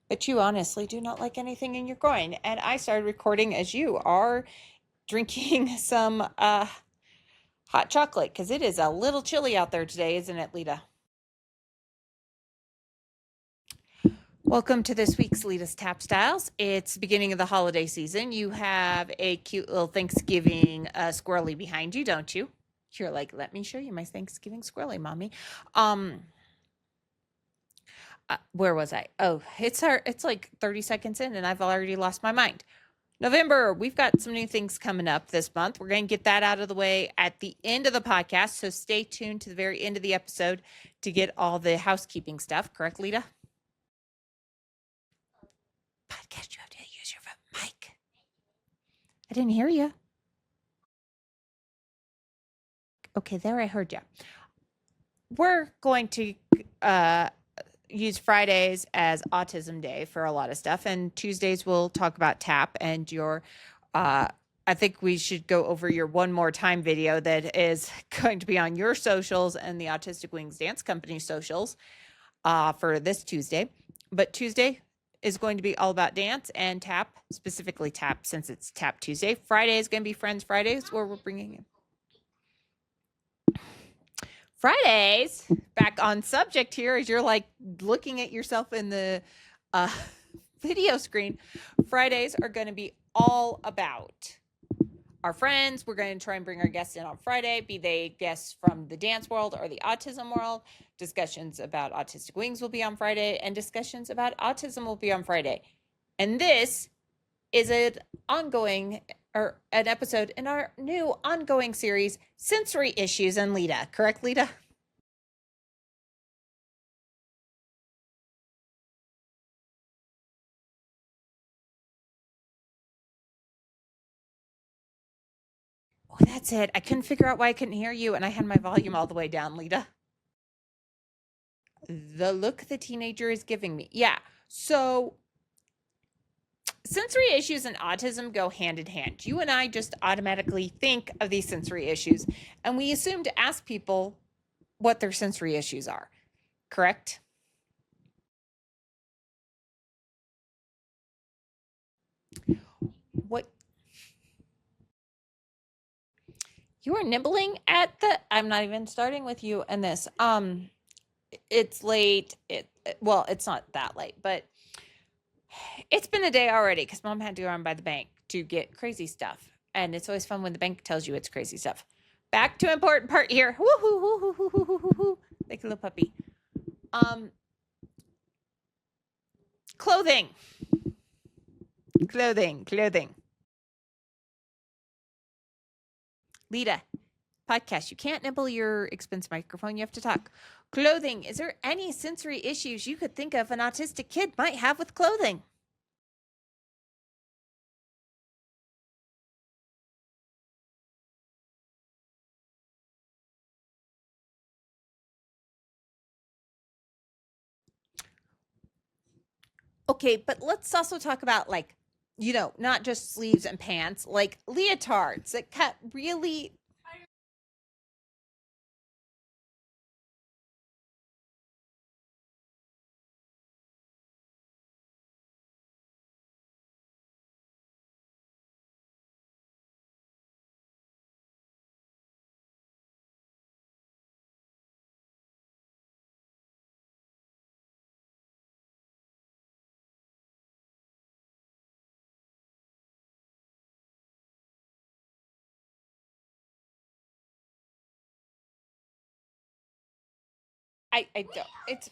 But you honestly do not like anything in your groin. And I started recording as you are drinking some hot chocolate because it is a little chilly out there today, isn't it, Leta? Welcome to this week's Leta's Tap Styles. It's the beginning of the holiday season. You have a cute little Thanksgiving squirrely behind you, don't you? You're like, let me show you my Thanksgiving squirrely, mommy. Um, where was I? Oh, it's like 30 seconds in, and I've already lost my mind. November, we've got some new things coming up this month. We're going to get that out of the way at the end of the podcast. So stay tuned to the very end of the episode to get all the housekeeping stuff. Correct, Leta? Podcast, you have to use your mic. I didn't hear you. Okay, there I heard you. We're going to use Fridays as Autism Day for a lot of stuff, and Tuesdays we'll talk about TAP and your. I think we should go over your one more time video that is going to be on your socials and the Autistic Wings Dance Company socials for this Tuesday. But Tuesday is going to be all about dance and tap, specifically tap since it's Tap Tuesday. Friday is going to be Friends Fridays where we're bringing in Fridays, back on subject here as you're like looking at yourself in the uh, video screen. Fridays are going to be all about our friends. We're going to try and bring our guests in on Friday, be they guests from the dance world or the autism world. Discussions about Autistic Wings will be on Friday, and discussions about autism will be on Friday. And this is an ongoing or an episode in our new ongoing series, Sensory Issues and Leta. Correct, Leta? Oh, that's it. I couldn't figure out why I couldn't hear you, and I had my volume all the way down, Leta. The look the teenager is giving me. Yeah. So sensory issues and autism go hand in hand. You and I just automatically think of these sensory issues, and we assume to ask people what their sensory issues are. Correct? What you are nibbling at the I'm not even starting with you and this. It's late. It's not that late, but it's been a day already because mom had to go around by the bank to get crazy stuff. And it's always fun when the bank tells you it's crazy stuff. Back to important part here. Woohoo, woohoo, woohoo, woohoo, woohoo. Like a little puppy. Um, clothing. Clothing. Lita, podcast. You can't nibble your expensive microphone. You have to talk. Clothing. Is there any sensory issues you could think of an autistic kid might have with clothing? Okay, but let's also talk about not just sleeves and pants, like leotards that cut really. I don't. It's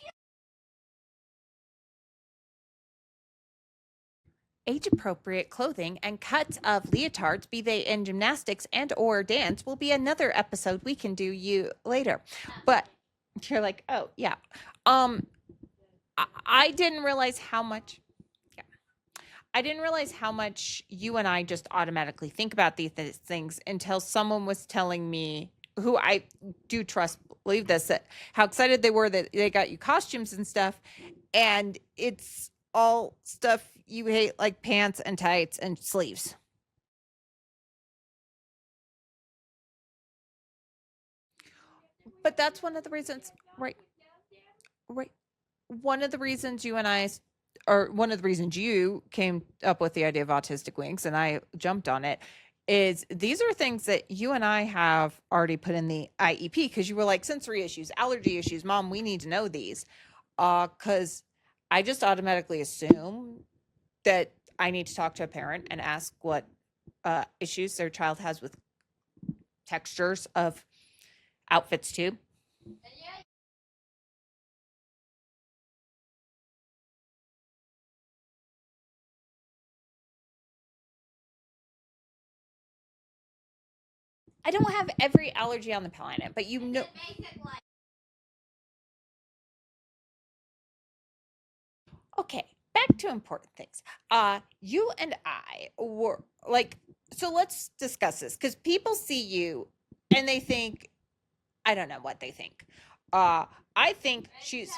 age appropriate clothing and cuts of leotards, be they in gymnastics and or dance, will be another episode we can do you later. But you're like, oh yeah. Um, I didn't realize how much. Yeah, I didn't realize how much you and I just automatically think about these things until someone was telling me, who I do trust, believe this, that how excited they were that they got you costumes and stuff, and it's all stuff you hate, like pants and tights and sleeves. But that's one of the reasons, right? Right. One of the reasons you and I or one of the reasons you came up with the idea of autistic wings and I jumped on it is these are things that you and I have already put in the IEP because you were like sensory issues, allergy issues, mom, we need to know these. Cuz I just automatically assume that I need to talk to a parent and ask what issues their child has with textures of outfits too. I don't have every allergy on the planet, but you know. Okay, back to important things. You and I were like, so let's discuss this because people see you and they think, I don't know what they think. Uh, I think she's,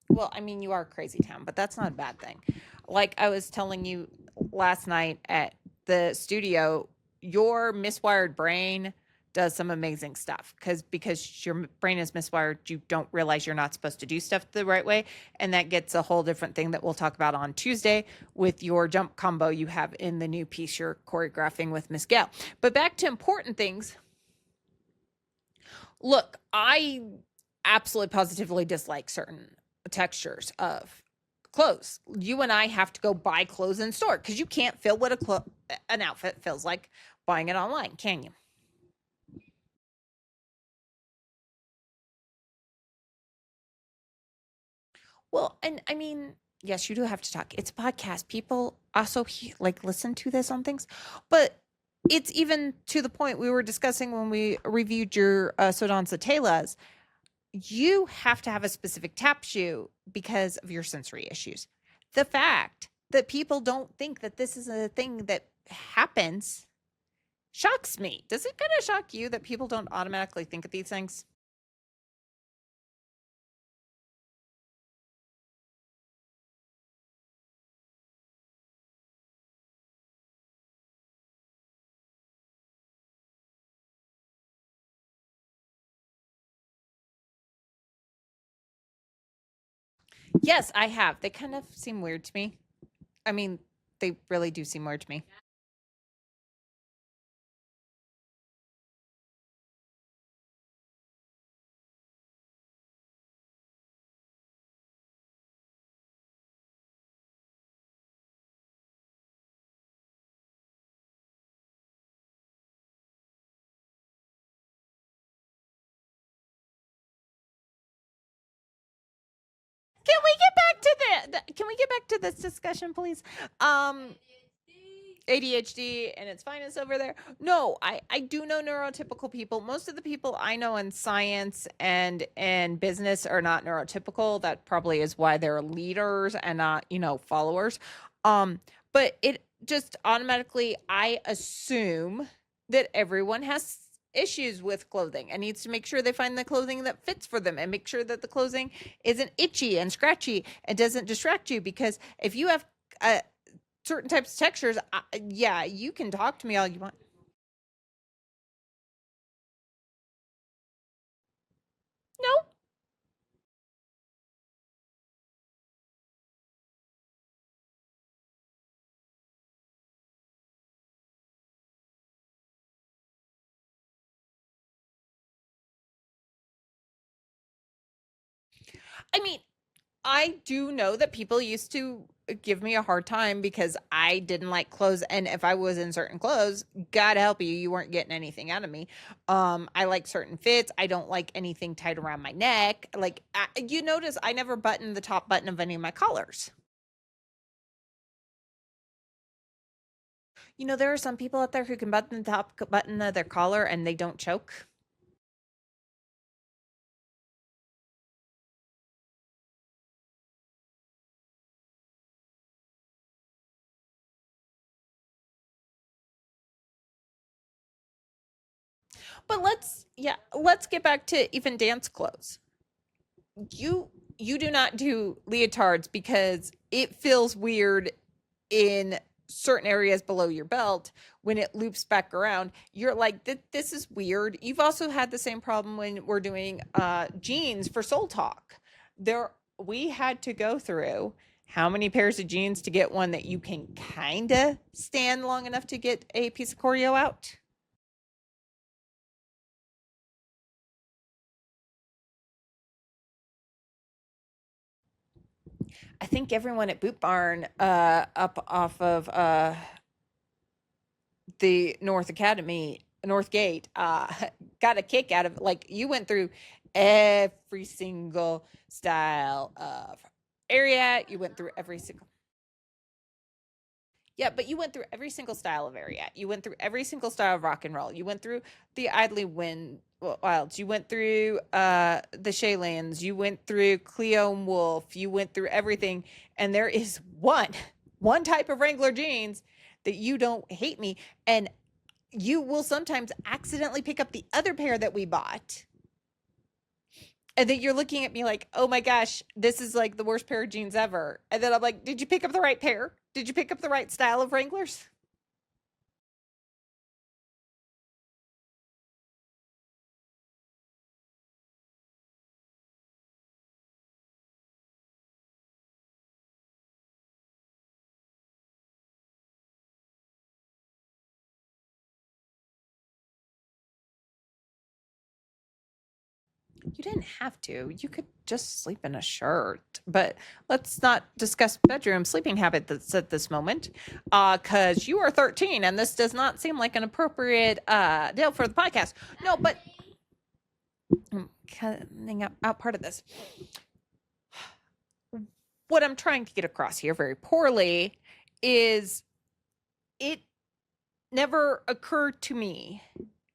well, I mean, you are crazy town, but that's not a bad thing. Like I was telling you last night at the studio, your miswired brain does some amazing stuff because your brain is miswired, you don't realize you're not supposed to do stuff the right way, and that gets a whole different thing that we'll talk about on Tuesday with your jump combo you have in the new piece you're choreographing with Miss Gail. But back to important things. Look, I absolutely positively dislike certain textures of clothes. You and I have to go buy clothes in store because you can't feel what an outfit feels like buying it online, can you? Well, and I mean, yes, you do have to talk. It's a podcast. People also like listen to this on things, but it's even to the point we were discussing when we reviewed your Sodon Satelas. You have to have a specific tap shoe because of your sensory issues. The fact that people don't think that this is a thing that happens shocks me. Does it kind of shock you that people don't automatically think of these things? Yes, I have. They kind of seem weird to me. I mean, they really do seem weird to me. Can we get back to can we get back to this discussion, please? Um, ADHD and its finest over there. No, I do know neurotypical people. Most of the people I know in science and business are not neurotypical. That probably is why they're leaders and not, followers. But it just automatically I assume that everyone has issues with clothing and needs to make sure they find the clothing that fits for them and make sure that the clothing isn't itchy and scratchy and doesn't distract you because if you have a certain types of textures, yeah, you can talk to me all you want. No, I mean, I do know that people used to give me a hard time because I didn't like clothes, and if I was in certain clothes, God help you, you weren't getting anything out of me. I like certain fits. I don't like anything tight around my neck. Like you notice, I never button the top button of any of my collars. There are some people out there who can button the top button of their collar and they don't choke. But let's get back to even dance clothes. You do not do leotards because it feels weird in certain areas below your belt when it loops back around. You're like, this is weird. You've also had the same problem when we're doing jeans for Soul Talk. There we had to go through how many pairs of jeans to get one that you can kind of stand long enough to get a piece of choreo out? I think everyone at Boot Barn up off of the North Gate, got a kick out of it. Like, you went through every single style of area. You went through every single. Yeah, but you went through every single style of area. You went through every single style of rock and roll. You went through the Idly Wind Wilds. You went through the Shaylands. You went through Cleo and Wolf. You went through everything. And there is one type of Wrangler jeans that you don't hate me. And you will sometimes accidentally pick up the other pair that we bought. And then you're looking at me like, oh my gosh, this is like the worst pair of jeans ever. And then I'm like, did you pick up the right pair? Did you pick up the right style of Wranglers? You didn't have to. You could just sleep in a shirt. But let's not discuss bedroom sleeping habits at this moment, because you are 13 and this does not seem like an appropriate deal for the podcast. No, but I'm cutting out part of this. What I'm trying to get across here very poorly is it never occurred to me,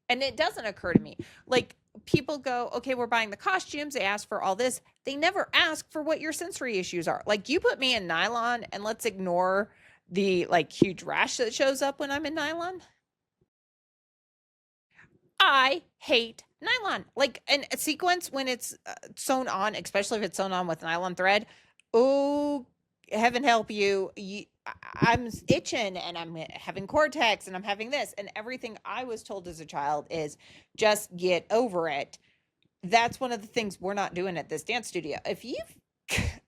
and it doesn't occur to me, like, people go, okay, we're buying the costumes, they ask for all this, they never ask for what your sensory issues are. Like, you put me in nylon and let's ignore the like huge rash that shows up when I'm in nylon. I hate nylon. Like, in a sequence when it's sewn on, especially if it's sewn on with nylon thread. Oh, heaven help you. I'm itching and I'm having cortex and I'm having this. And everything I was told as a child is just get over it. That's one of the things we're not doing at this dance studio. If you've,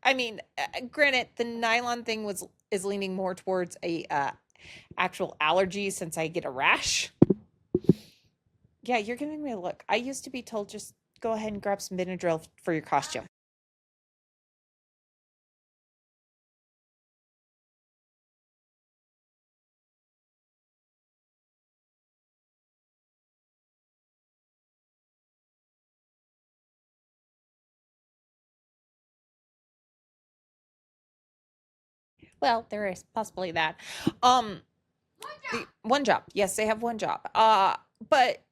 I mean, granted, the nylon thing is leaning more towards a actual allergy since I get a rash. Yeah, you're giving me a look. I used to be told just go ahead and grab some Benadryl for your costume. Well, there is possibly that. Um, the one job. Yes, they have one job. But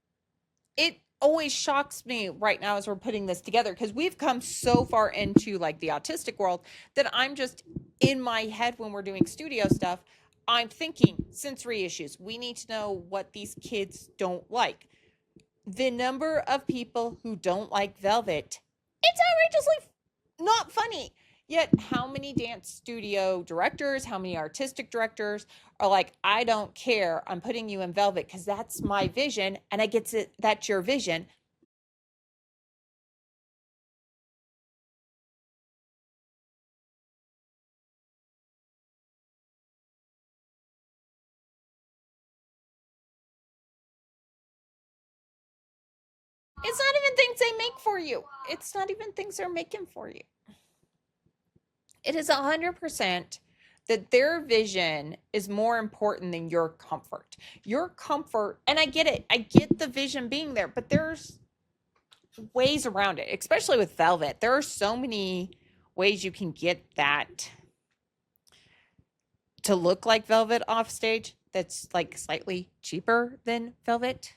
it always shocks me right now as we're putting this together because we've come so far into like the autistic world that I'm just in my head when we're doing studio stuff. I'm thinking sensory issues. We need to know what these kids don't like. The number of people who don't like velvet, it's outrageously not funny. Yet, how many dance studio directors, how many artistic directors are like, I don't care. I'm putting you in velvet because that's my vision. And I get it, that's your vision. It's not even things they make for you. It's not even things they're making for you. It is 100% that their vision is more important than your comfort. Your comfort, and I get it, I get the vision being there, but there's ways around it, especially with velvet. There are so many ways you can get that to look like velvet off stage that's like slightly cheaper than velvet.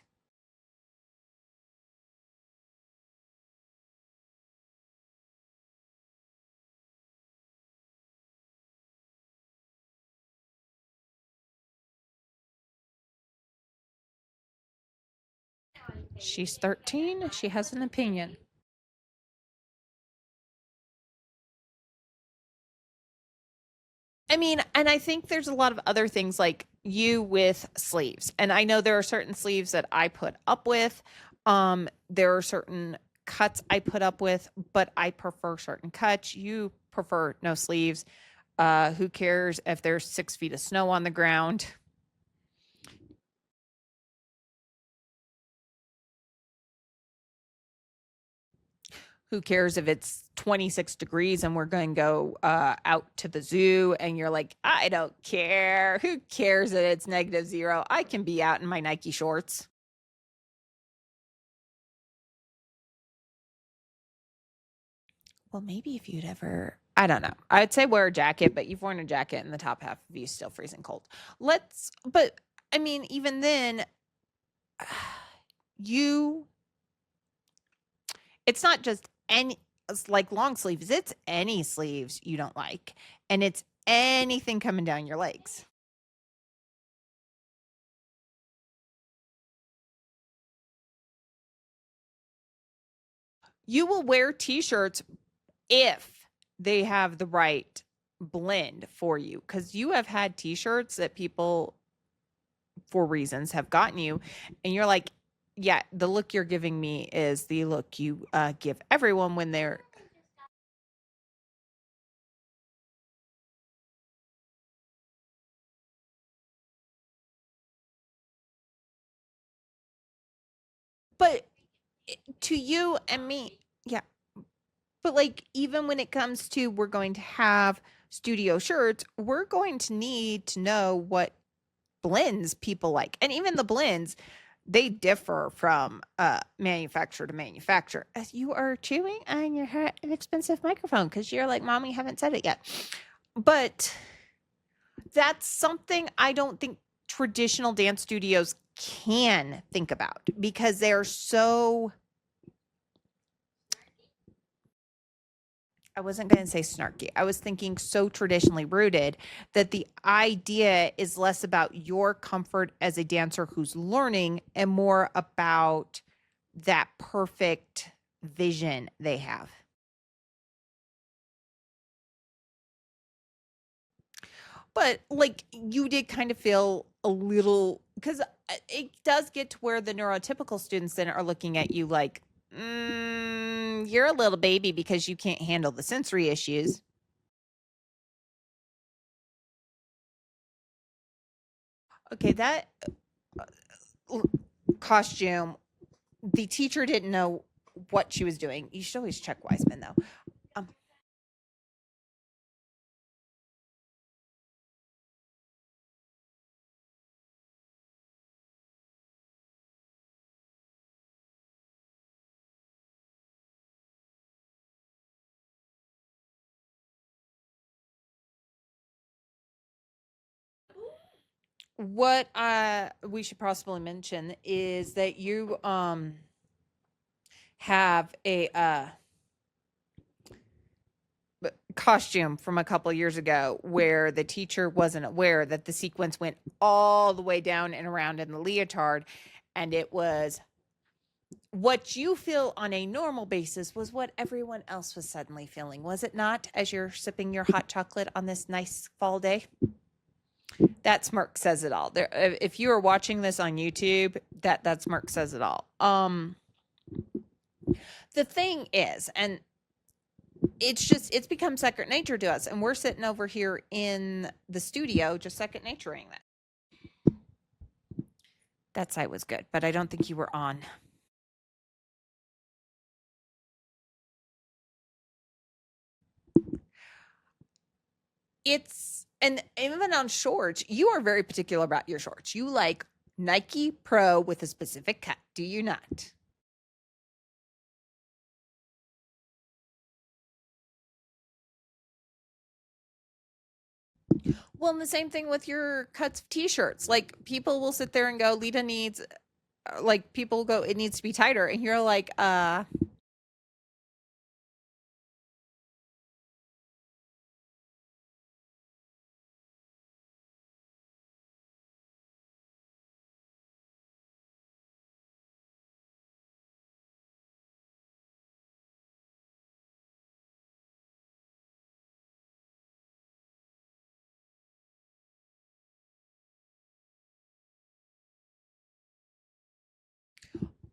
She's 13. She has an opinion. I mean, and I think there's a lot of other things like you with sleeves. And I know there are certain sleeves that I put up with. There are certain cuts I put up with, but I prefer certain cuts. You prefer no sleeves. Who cares if there's 6 feet of snow on the ground? Who cares if it's 26 degrees and we're going to go out to the zoo and you're like, I don't care. Who cares that it's -0? I can be out in my Nike shorts. Well, maybe if you'd ever, I don't know. I'd say wear a jacket, but you've worn a jacket and the top half of you is still freezing cold. But I mean, even then, you, it's not just any, it's like long sleeves, it's any sleeves you don't like. And it's anything coming down your legs. You will wear t-shirts if they have the right blend for you, because you have had t-shirts that people for reasons have gotten you and you're like, yeah, the look you're giving me is the look you give everyone when they're, but to you and me, yeah, but like even when it comes to we're going to have studio shirts, we're going to need to know what blends people like. And even the blends, they differ from manufacturer to manufacturer. As you are chewing on your an expensive microphone because you're like, Mom, you haven't said it yet. But that's something I don't think traditional dance studios can think about because they're so, I wasn't going to say snarky. I was thinking so traditionally rooted that the idea is less about your comfort as a dancer who's learning and more about that perfect vision they have. But like you did kind of feel a little, because it does get to where the neurotypical students then are looking at you like, you're a little baby because you can't handle the sensory issues. Okay, that costume, the teacher didn't know what she was doing. You should always check Wiseman though. Um, what we should possibly mention is that you have a costume from a couple years ago where the teacher wasn't aware that the sequence went all the way down and around in the leotard, and it was what you feel on a normal basis was what everyone else was suddenly feeling, was it not, as you're sipping your hot chocolate on this nice fall day? That smirk says it all. There, if you are watching this on YouTube, that smirk says it all. The thing is, and it's become second nature to us, and we're sitting over here in the studio just second naturing that. That side was good, but I don't think you were on. It's, and even on shorts, you are very particular about your shorts. You like Nike Pro with a specific cut, do you not? Well, and the same thing with your cuts of t-shirts. Like people will sit there and go, Leta needs, like people go, it needs to be tighter, and you're like,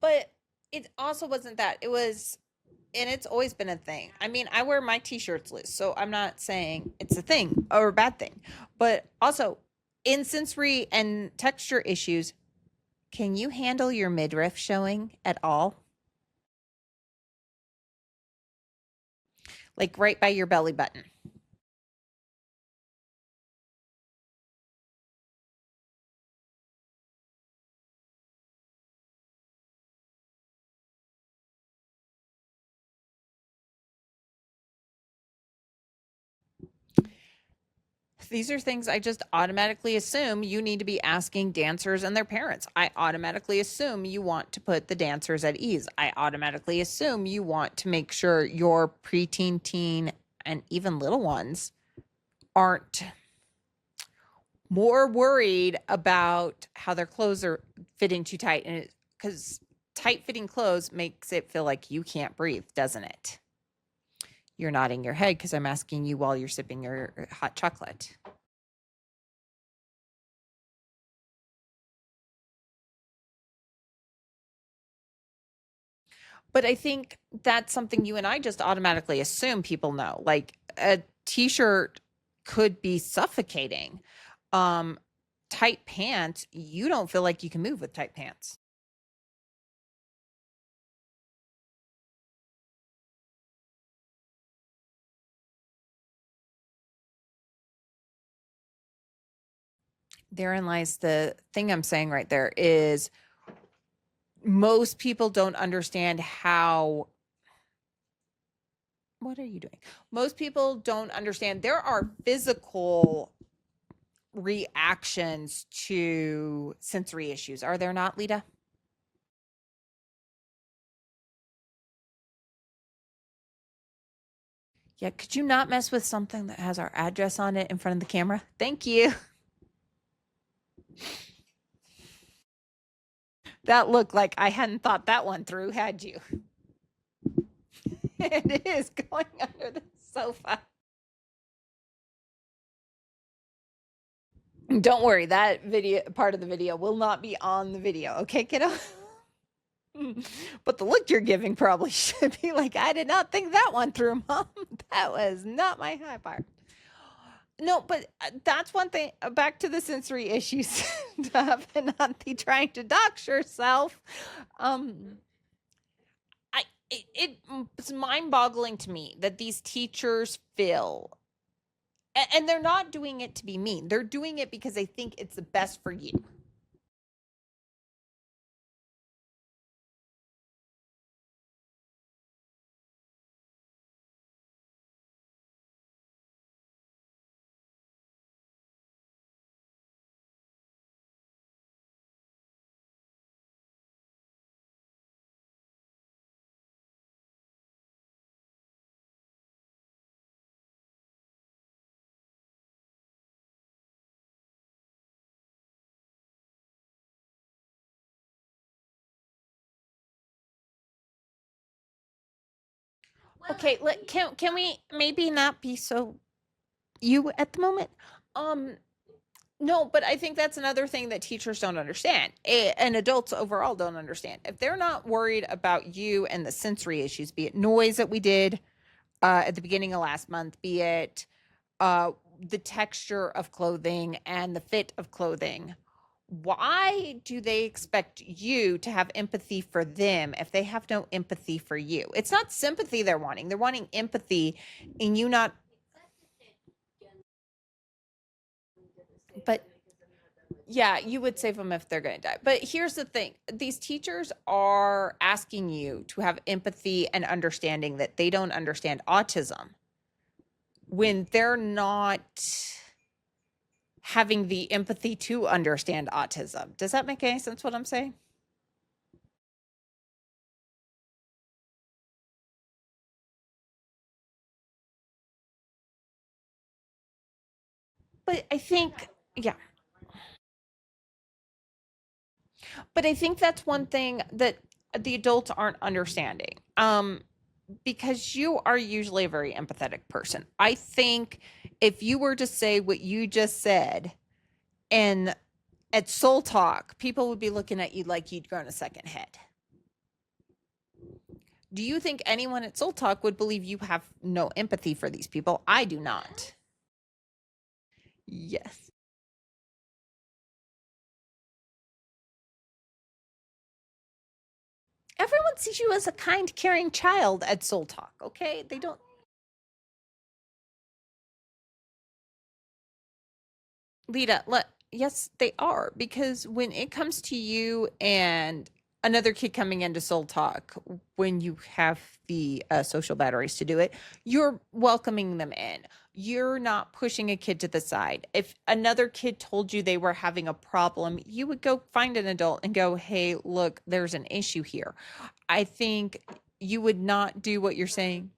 but it also wasn't that. It was, and it's always been a thing. I mean, I wear my t-shirts loose, so I'm not saying it's a thing or a bad thing. But also, in sensory and texture issues, can you handle your midriff showing at all? Like right by your belly button. These are things I just automatically assume you need to be asking dancers and their parents. I automatically assume you want to put the dancers at ease. I automatically assume you want to make sure your preteen, teen, and even little ones aren't more worried about how their clothes are fitting too tight. And because tight fitting clothes makes it feel like you can't breathe, doesn't it? You're nodding your head because I'm asking you while you're sipping your hot chocolate. But I think that's something you and I just automatically assume people know. Like a t-shirt could be suffocating. Um, Tight pants, you don't feel like you can move with tight pants. Therein lies the thing I'm saying right there is most people don't understand how what are you doing? Most people don't understand there are physical reactions to sensory issues. Are there not, Lita? Yeah, could you not mess with something that has our address on it in front of the camera? Thank you. That looked like I hadn't thought that one through, had you? It is going under the sofa. Don't worry, that video part of the video will not be on the video. Okay, kiddo? But the look you're giving probably should be like, I did not think that one through, Mom. That was not my high part. No, but that's one thing. Back to the sensory issues stuff and not the trying to dox yourself. Um, it's mind boggling to me that these teachers feel, and they're not doing it to be mean. They're doing it because they think it's the best for you. Okay, can we maybe not be so you at the moment? Um, no, but I think that's another thing that teachers don't understand, and adults overall don't understand. If they're not worried about you and the sensory issues, be it noise that we did at the beginning of last month, be it the texture of clothing and the fit of clothing, why do they expect you to have empathy for them if they have no empathy for you? It's not sympathy they're wanting. They're wanting empathy in you not, but yeah, you would save them if they're going to die. But here's the thing. These teachers are asking you to have empathy and understanding that they don't understand autism when they're not having the empathy to understand autism. Does that make any sense what I'm saying? But I think, yeah, but I think that's one thing that the adults aren't understanding. Because you are usually a very empathetic person. I think if you were to say what you just said and at Soul Talk, people would be looking at you like you'd grown a second head. Do you think anyone at Soul Talk would believe you have no empathy for these people? I do not. Yes. Everyone sees you as a kind, caring child at Soul Talk, okay? They don't. Lita, yes, they are, because when it comes to you and another kid coming into Soul Talk, when you have the social batteries to do it, you're welcoming them in. You're not pushing a kid to the side. If another kid told you they were having a problem, you would go find an adult and go, "Hey, look, there's an issue here." I think you would not do what you're saying.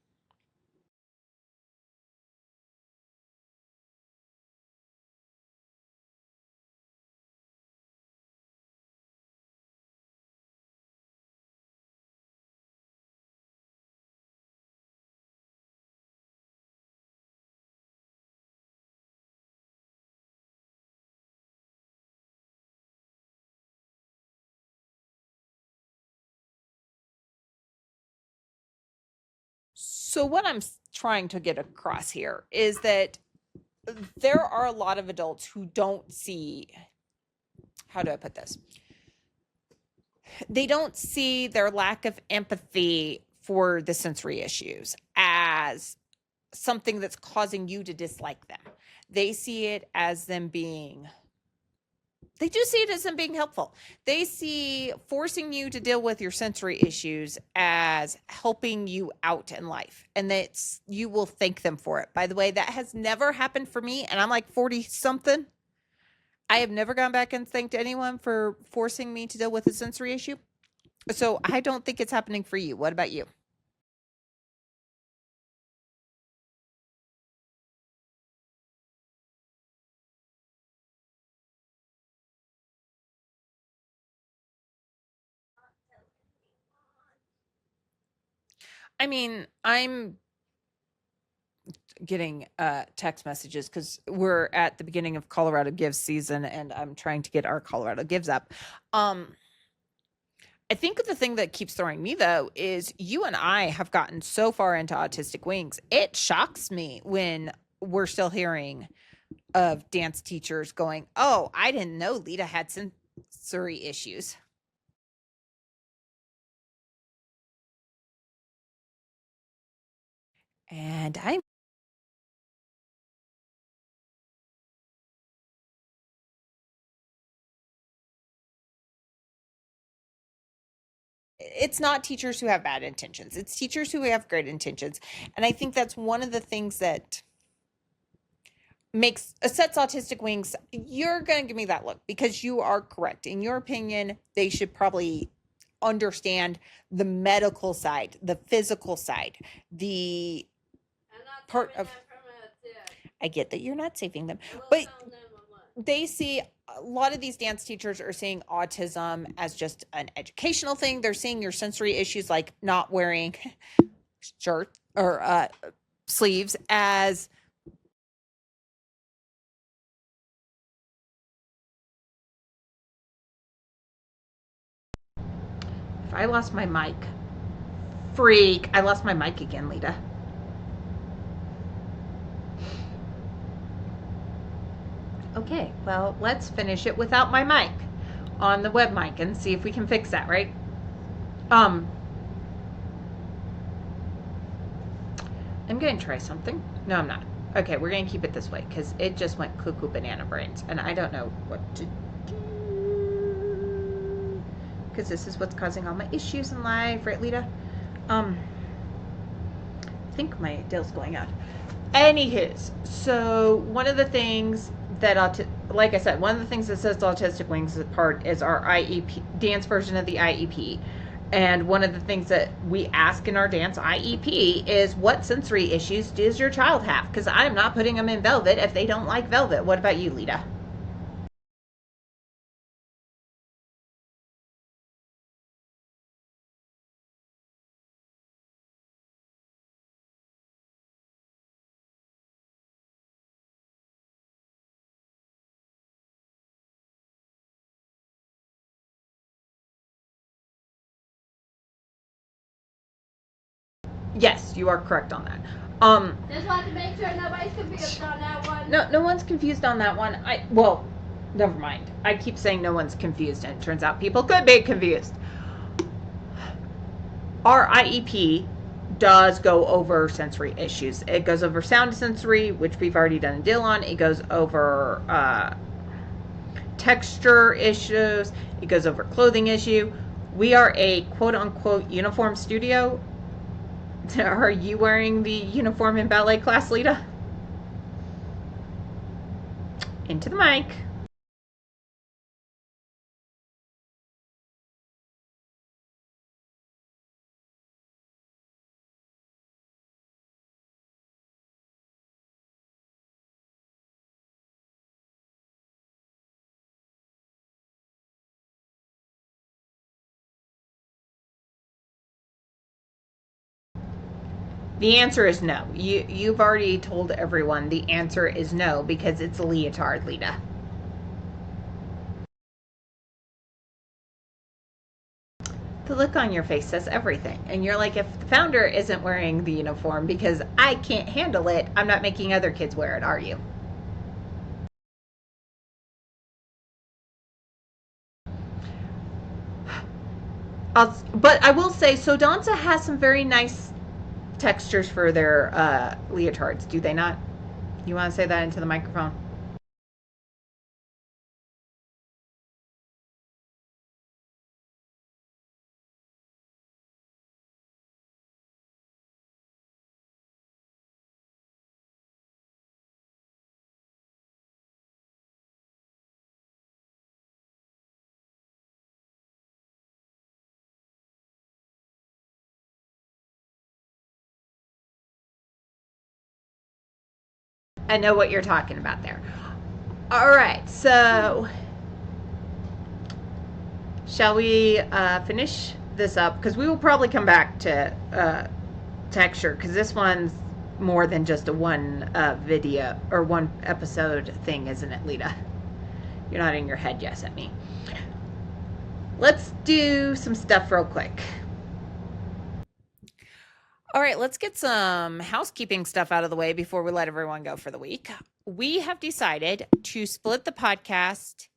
So, what I'm trying to get across here is that there are a lot of adults who don't see, how do I put this? They don't see their lack of empathy for the sensory issues as something that's causing you to dislike them. They see it as them being, they do see it as them being helpful. They see forcing you to deal with your sensory issues as helping you out in life, and that you will thank them for it. By the way, that has never happened for me, and I'm like 40 something. I have never gone back and thanked anyone for forcing me to deal with a sensory issue. So I don't think it's happening for you. What about you? I mean, I'm getting text messages because we're at the beginning of Colorado Gives season, and I'm trying to get our Colorado Gives up. Um, I think the thing that keeps throwing me though is you and I have gotten so far into Autistic Wings. It shocks me when we're still hearing of dance teachers going, "Oh, I didn't know Leta had sensory issues." And I'm it's not teachers who have bad intentions. It's teachers who have great intentions. And I think that's one of the things that makes sets Autistic Wings. You're going to give me that look because you are correct. In your opinion, they should probably understand the medical side, the physical side, the part of, I get that you're not saving them, but they see a lot of these dance teachers are seeing autism as just an educational thing. They're seeing your sensory issues like not wearing shirt or sleeves as, if I lost my mic, freak, I lost my mic again, Lita. Okay, well, let's finish it without my mic on the web mic and see if we can fix that, right? Um, I'm going to try something. No, I'm not. Okay, we're going to keep it this way because it just went cuckoo banana brains and I don't know what to do because this is what's causing all my issues in life, right, Lita? Um, I think my Dale's going out. Anywho's, so one of the things that like I said, one of the things that says Autistic Wings apart is our IEP dance version of the IEP. And one of the things that we ask in our dance IEP is what sensory issues does your child have? Because I'm not putting them in velvet if they don't like velvet. What about you, Lita? Yes, you are correct on that. Just want to make sure nobody's confused on that one. No one's confused on that one. Never mind. I keep saying no one's confused, and it turns out people could be confused. Our IEP does go over sensory issues. It goes over sound sensory, which we've already done a deal on. It goes over texture issues. It goes over clothing issue. We are a quote unquote uniform studio. Are you wearing the uniform in ballet class, Leta? Into the mic. The answer is no. You've already told everyone the answer is no because it's a leotard, Leta. The look on your face says everything. And you're like, if the founder isn't wearing the uniform because I can't handle it, I'm not making other kids wear it, are you? But I will say, so Danza has some very nice textures for their leotards, do they not? You want to say that into the microphone? I know what you're talking about there. All right, so shall we finish this up? Because we will probably come back to texture, because this one's more than just a one video or one episode thing, isn't it, Leta? You're nodding your head yes at me. Let's do some stuff real quick. All right, let's get some housekeeping stuff out of the way before we let everyone go for the week. We have decided to split the podcast.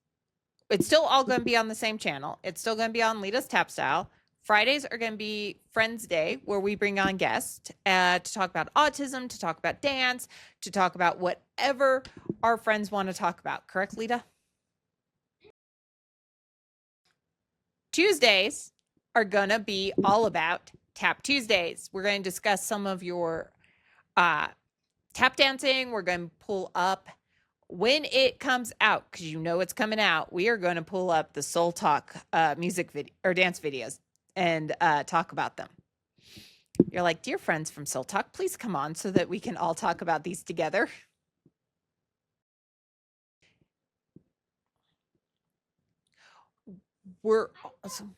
It's still all going to be on the same channel. It's still going to be on Leta's Tap Style. Fridays are going to be Friends Day, where we bring on guests to talk about autism, to talk about dance, to talk about whatever our friends want to talk about. Correct, Leta? Tuesdays are going to be all about Tap Tuesdays. We're going to discuss some of your tap dancing. We're going to pull up when it comes out, because you know it's coming out. We are going to pull up the Soul Talk music video or dance videos and talk about them. You're like, dear friends from Soul Talk, please come on so that we can all talk about these together. We're awesome.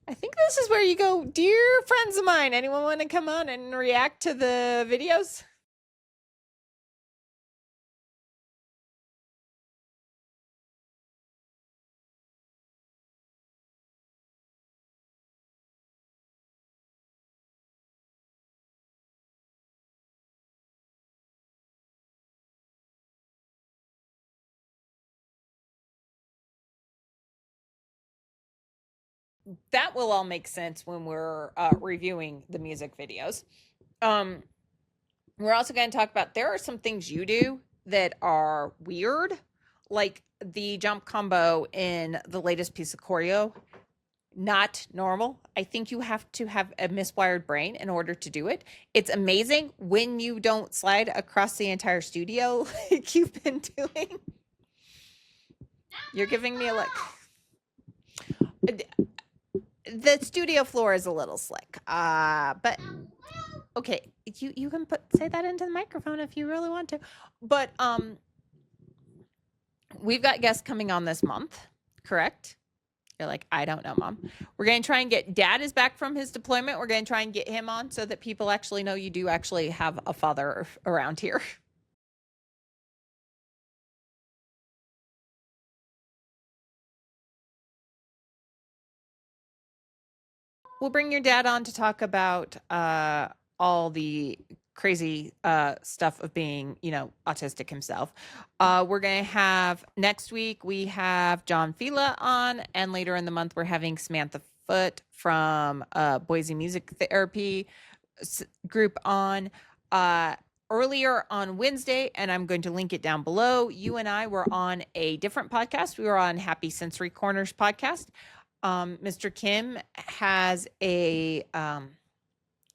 I think this is where you go, dear friends of mine, anyone want to come on and react to the videos? That will all make sense when we're reviewing the music videos. We're also going to talk about, there are some things you do that are weird, like the jump combo in the latest piece of choreo. Not normal. I think you have to have a miswired brain in order to do it. It's amazing when you don't slide across the entire studio like you've been doing. You're giving me a look. The studio floor is a little slick, but okay, you can say that into the microphone if you really want to. But we've got guests coming on this month, correct? You're like, I don't know, Mom. We're going to try and get Dad is back from his deployment. We're going to try and get him on so that people actually know you do actually have a father around here. We'll bring your dad on to talk about all the crazy stuff of being, autistic himself. We're going to have next week, we have John Fila on, and later in the month, we're having Samantha Foote from Boise Music Therapy group on. Earlier on Wednesday, and I'm going to link it down below, you and I were on a different podcast. We were on Happy Sensory Corners podcast. Mr. Kim has a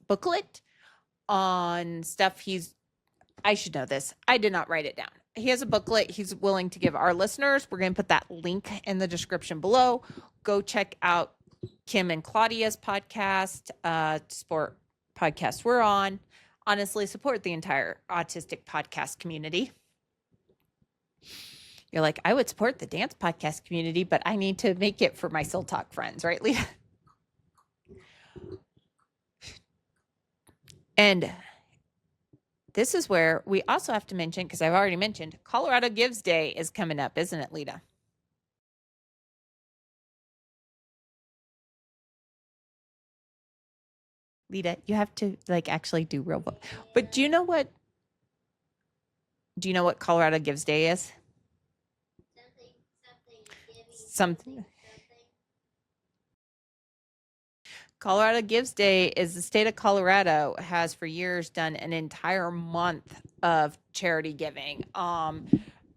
booklet on stuff I should know this. I did not write it down. He has a booklet he's willing to give our listeners. We're going to put that link in the description below. Go check out Kim and Claudia's podcast, sport podcast we're on. Honestly, support the entire autistic podcast community. You're like, I would support the dance podcast community, but I need to make it for my Soul Talk friends, right, Leta? And this is where we also have to mention, because I've already mentioned, Colorado Gives Day is coming up, isn't it, Leta? Leta, you have to actually do real book. But do you know what Colorado Gives Day is? Something. Colorado Gives Day is the state of Colorado has for years done an entire month of charity giving.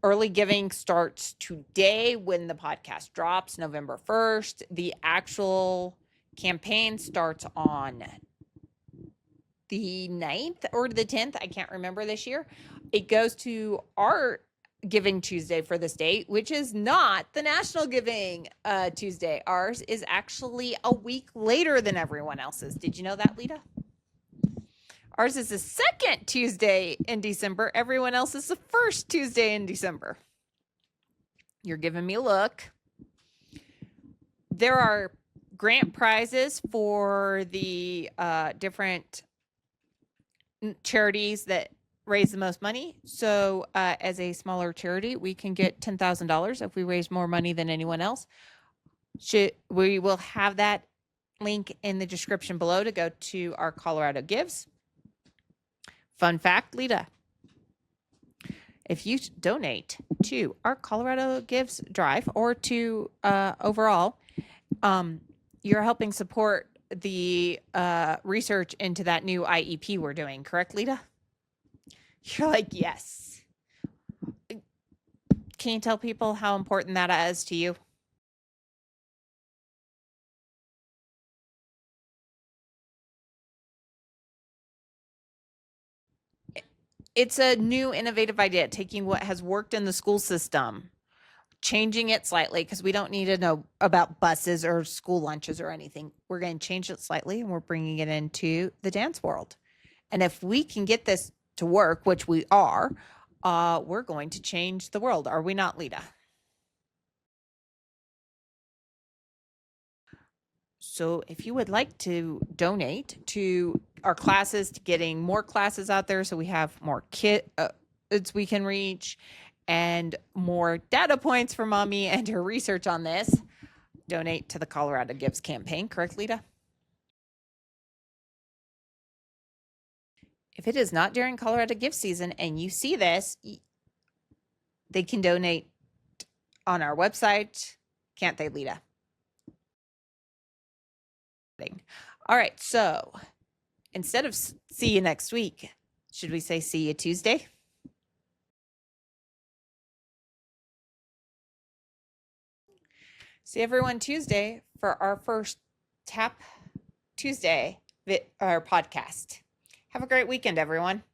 Early giving starts today when the podcast drops, November 1st. The actual campaign starts on the 9th or the 10th. I can't remember this year. It goes to our Giving Tuesday for the state, which is not the National Giving Tuesday. Ours is actually a week later than everyone else's. Did you know that, Leta? Ours is the second Tuesday in December. Everyone else is the first Tuesday in December. You're giving me a look. There are grant prizes for the different charities that raise the most money. So as a smaller charity, we can get $10,000 if we raise more money than anyone else. We will have that link in the description below to go to our Colorado Gives. Fun fact, Leta, if you donate to our Colorado Gives drive or to overall, you're helping support the research into that new IEP we're doing, correct, Leta? You're like, yes. Can you tell people how important that is to you? It's a new innovative idea, taking what has worked in the school system, changing it slightly, because we don't need to know about buses or school lunches or anything. We're going to change it slightly, and we're bringing it into the dance world. And if we can get this to work, which we are, we're going to change the world. Are we not, Leta? So if you would like to donate to our classes, to getting more classes out there so we have more kids we can reach and more data points for Mommy and her research on this, donate to the Colorado Gives campaign, correct, Leta? If it is not during Colorado Gives season and you see this, they can donate on our website, can't they, Leta? All right, so instead of see you next week, should we say see you Tuesday? See everyone Tuesday for our first Tap Tuesday our podcast. Have a great weekend, everyone.